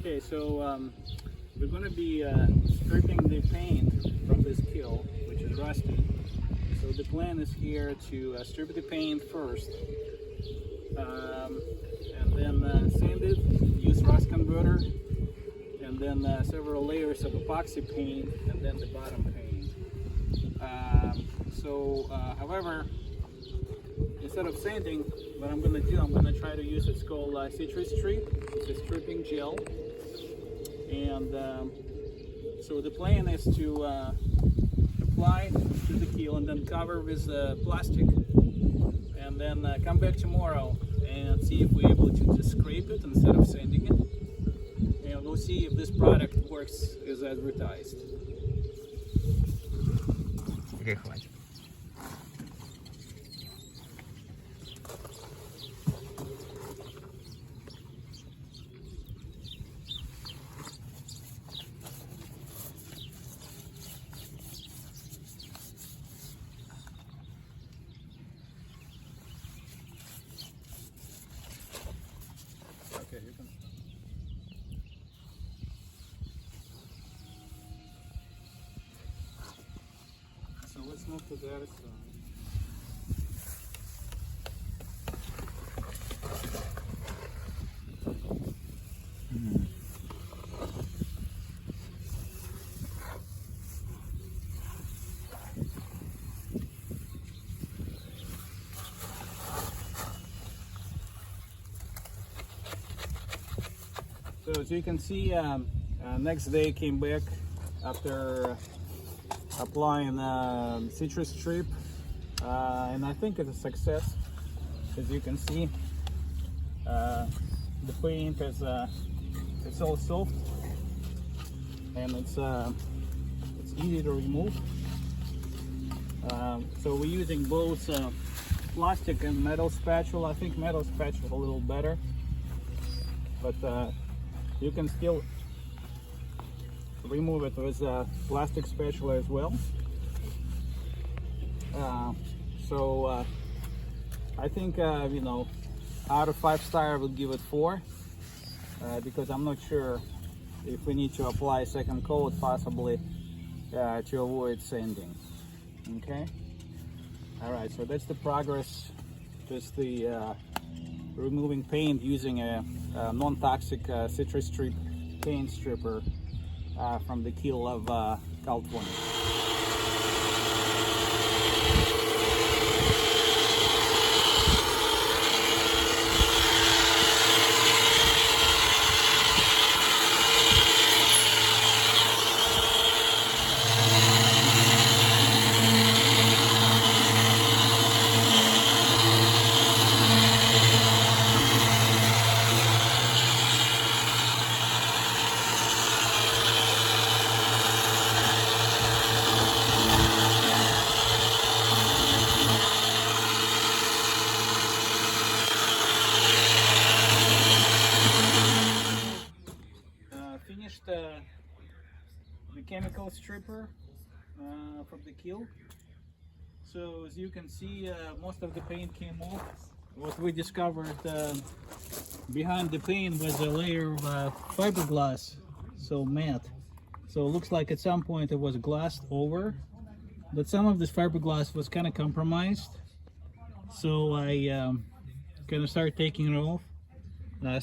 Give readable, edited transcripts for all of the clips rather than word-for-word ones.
Okay, so we're going to be stripping the paint from this keel, which is rusty. So the plan is here to strip the paint first, and then sand it, use rust converter, and then several layers of epoxy paint, and then the bottom paint. However, instead of sanding, what I'm going to do, I'm going to try to use, it's called Citristrip. It's a stripping gel. And so the plan is to apply to the keel and then cover with plastic, and then come back tomorrow and see if we're able to just scrape it instead of sanding it. And we'll see if this product works as advertised. Okay, хватит. Okay, you can. So let's move to the other side. So as you can see, next day came back after applying Citristrip, and I think it's a success. As you can see, the paint is it's all soft and it's easy to remove. So we're using both plastic and metal spatula. I think metal spatula a little better, but you can still remove it with a plastic spatula as well. I think out of 5 stars I would give it 4, because I'm not sure if we need to apply a second coat possibly to avoid sanding. Okay, all right, so that's the progress, just the removing paint using a non-toxic Citristrip paint stripper from the keel of California. Finished the chemical stripper from the keel. So as you can see, most of the paint came off. What we discovered behind the paint was a layer of fiberglass, so matte. So it looks like at some point it was glassed over, but some of this fiberglass was kind of compromised. So I kind of started taking it off,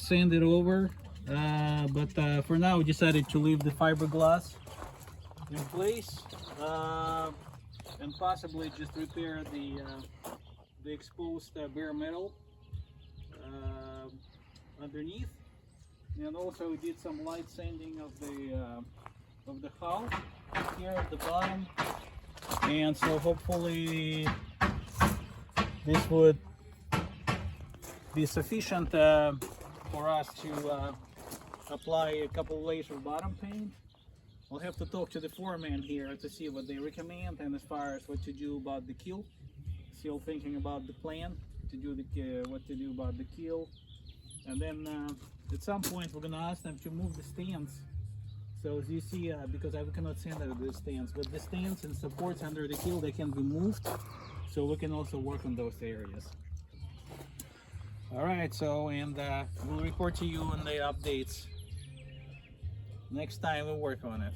sand it over. But for now we decided to leave the fiberglass in place and possibly just repair the exposed bare metal underneath, and also did some light sanding of the hull here at the bottom, and so hopefully this would be sufficient for us to apply a couple layers of bottom paint. We'll have to talk to the foreman here to see what they recommend, and as far as what to do about the keel. Still thinking about the plan to do what to do about the keel, and then at some point we're gonna ask them to move the stands. So as you see, because I cannot sand out the stands, but the stands and supports under the keel, they can be moved, so we can also work on those areas. All right, so and we'll report to you on the updates next time we work on it.